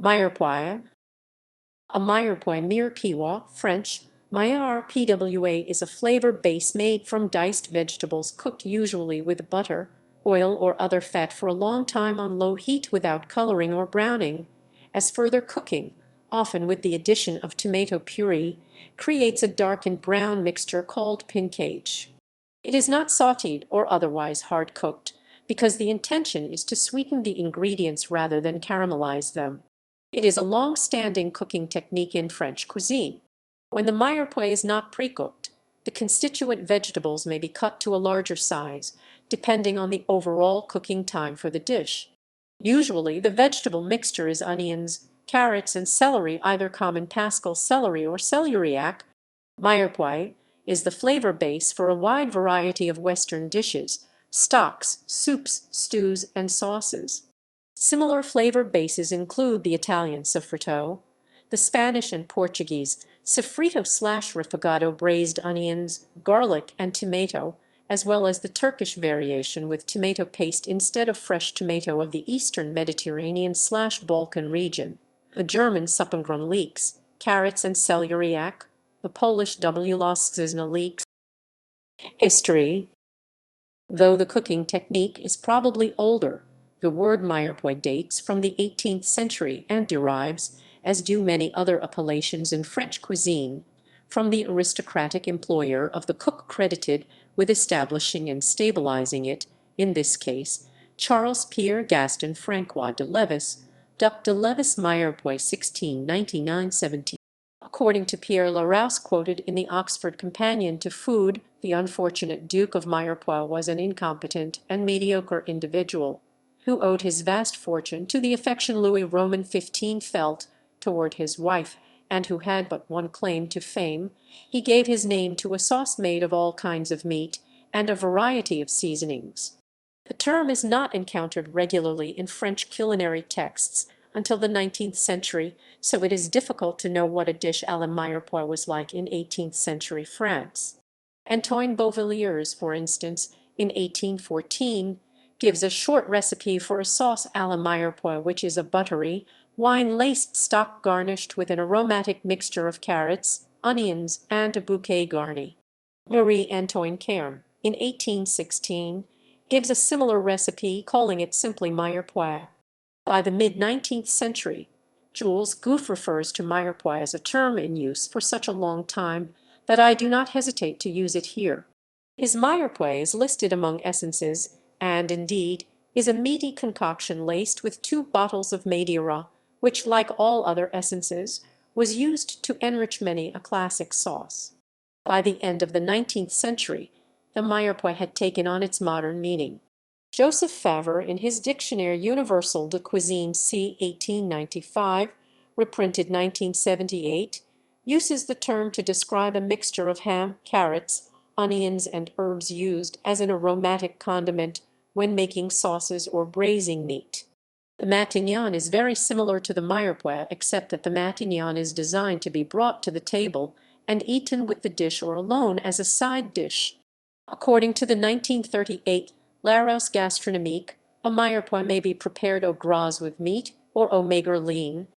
Mirepoix. A mirepoix, meer-PWAH, French, miʁ.pwa, is a flavor base made from diced vegetables cooked usually with butter, oil, or other fat for a long time on low heat without coloring or browning, as further cooking, often with the addition of tomato puree, creates a darkened brown mixture called pinçage. It is not sautéed or otherwise hard cooked, because the intention is to sweeten the ingredients rather than caramelize them. It is a long-standing cooking technique in French cuisine. When the mirepoix is not precooked, the constituent vegetables may be cut to a larger size, depending on the overall cooking time for the dish. Usually, the vegetable mixture is onions, carrots, and celery, either common pascal celery or celeriac. Mirepoix is the flavor base for a wide variety of Western dishes, stocks, soups, stews, and sauces. Similar flavor bases include the Italian soffritto, the Spanish and Portuguese sofrito/refogado, braised onions, garlic, and tomato, as well as the Turkish variation with tomato paste instead of fresh tomato of the Eastern Mediterranean/Balkan region, the German Suppengrün leeks, carrots and celeriac, the Polish włoszczyzna leeks. History. Though the cooking technique is probably older, the word mirepoix dates from the 18th century and derives, as do many other appellations in French cuisine, from the aristocratic employer of the cook credited with establishing and stabilizing it, in this case, Charles Pierre Gaston Francois de Levis, Duc de Levis Mirepoix 1699-17. According to Pierre Larousse, quoted in the Oxford Companion to Food, the unfortunate Duke of Mirepoix was an incompetent and mediocre individual, who owed his vast fortune to the affection Louis Roman XV felt toward his wife, and who had but one claim to fame. He gave his name to a sauce made of all kinds of meat and a variety of seasonings. The term is not encountered regularly in French culinary texts until the 19th century, so it is difficult to know what a dish à la mirepoix was like in 18th century France. Antoine Beauvilliers, for instance, in 1814, gives a short recipe for a sauce à la mirepoix, which is a buttery, wine-laced stock garnished with an aromatic mixture of carrots, onions, and a bouquet garni. Marie-Antoine Carême, in 1816, gives a similar recipe, calling it simply mirepoix. By the mid-19th century, Jules Gouff refers to mirepoix as a term in use for such a long time that I do not hesitate to use it here. His mirepoix is listed among essences, and, indeed, is a meaty concoction laced with 2 bottles of Madeira, which, like all other essences, was used to enrich many a classic sauce. By the end of the 19th century, the mirepoix had taken on its modern meaning. Joseph Favre, in his Dictionnaire universel de cuisine c. 1895, reprinted 1978, uses the term to describe a mixture of ham, carrots, onions, and herbs used as an aromatic condiment when making sauces or braising meat. The matignon is very similar to the mirepoix, except that the matignon is designed to be brought to the table and eaten with the dish or alone as a side dish. According to the 1938 Larousse Gastronomique, a mirepoix may be prepared au gras with meat or au maigre lean.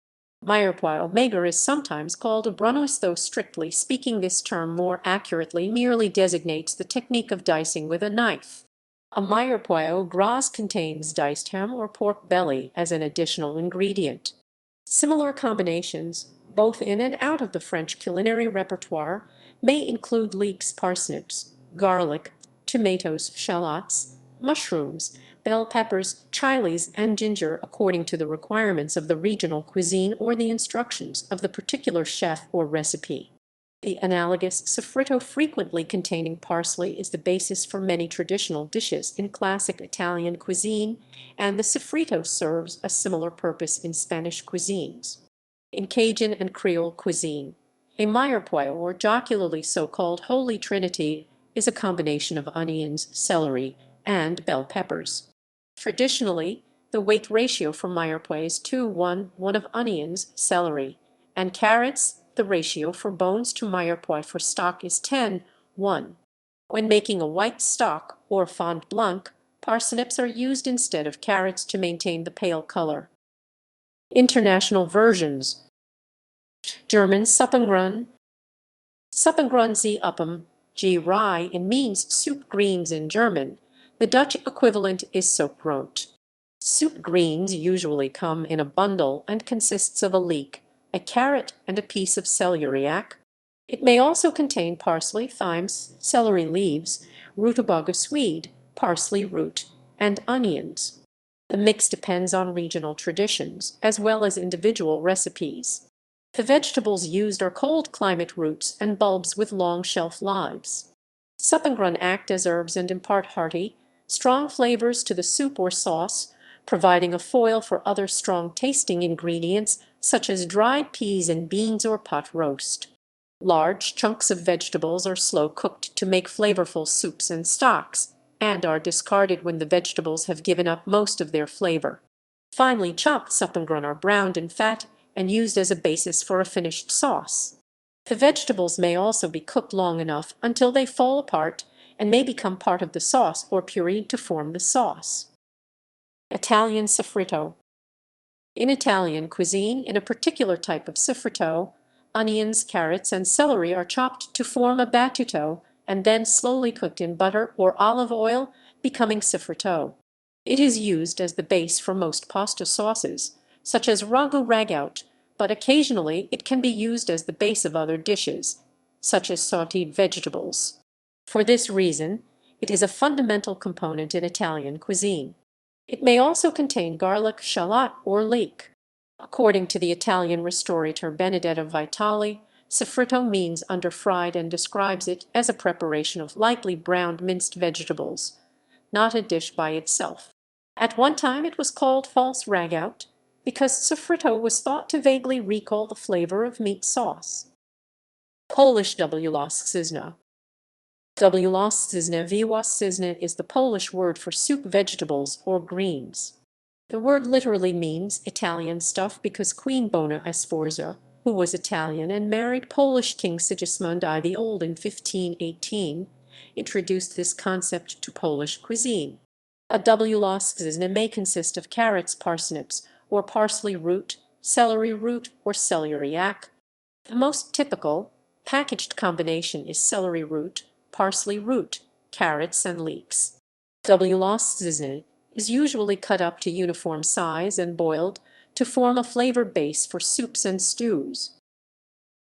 Mirepoix au maigre is sometimes called a brunoise, though strictly speaking this term more accurately merely designates the technique of dicing with a knife. A mirepoix au gras contains diced ham or pork belly as an additional ingredient. Similar combinations, both in and out of the French culinary repertoire, may include leeks, parsnips, garlic, tomatoes, shallots, mushrooms, bell peppers, chiles, and ginger, according to the requirements of the regional cuisine or the instructions of the particular chef or recipe. The analogous soffritto, frequently containing parsley, is the basis for many traditional dishes in classic Italian cuisine, and the soffritto serves a similar purpose in Spanish cuisines. In Cajun and Creole cuisine, a mirepoix, or jocularly so-called Holy Trinity, is a combination of onions, celery, and bell peppers. Traditionally, the weight ratio for mirepoix is 2:1, one of onions, celery, and carrots. The ratio for bones to mirepoix for stock is 10:1. When making a white stock or fond blanc, parsnips are used instead of carrots to maintain the pale color. International versions: German Suppengrün, Suppengrün Uppen, G. Rye, and means soup greens in German. The Dutch equivalent is soepgroot. Soup greens usually come in a bundle and consists of a leek, a carrot, and a piece of celeriac. It may also contain parsley, thymes, celery leaves, rutabaga swede, parsley root, and onions. The mix depends on regional traditions, as well as individual recipes. The vegetables used are cold climate roots and bulbs with long shelf lives. Suppengrün act as herbs and impart hearty, strong flavors to the soup or sauce, providing a foil for other strong-tasting ingredients such as dried peas and beans or pot roast. Large chunks of vegetables are slow cooked to make flavorful soups and stocks, and are discarded when the vegetables have given up most of their flavor. Finely chopped suppengrün are browned in fat and used as a basis for a finished sauce. The vegetables may also be cooked long enough until they fall apart and may become part of the sauce or puree to form the sauce. Italian soffritto. In Italian cuisine, in a particular type of soffritto, onions, carrots, and celery are chopped to form a battuto and then slowly cooked in butter or olive oil, becoming soffritto. It is used as the base for most pasta sauces, such as ragu ragout, but occasionally it can be used as the base of other dishes, such as sautéed vegetables. For this reason, it is a fundamental component in Italian cuisine. It may also contain garlic, shallot, or leek. According to the Italian restaurateur Benedetto Vitali, soffritto means underfried and describes it as a preparation of lightly browned minced vegetables, not a dish by itself. At one time it was called false ragout because soffritto was thought to vaguely recall the flavor of meat sauce. Polish włoszczyzna. Włoszczyzna is the Polish word for soup vegetables or greens. The word literally means Italian stuff because Queen Bona Sforza, who was Italian and married Polish King Sigismund I the Old in 1518, introduced this concept to Polish cuisine. A włoszczyzna may consist of carrots, parsnips, or parsley root, celery root, or celeriac. The most typical, packaged combination is celery root, parsley root, carrots, and leeks. Włoszczyzna is usually cut up to uniform size and boiled to form a flavor base for soups and stews.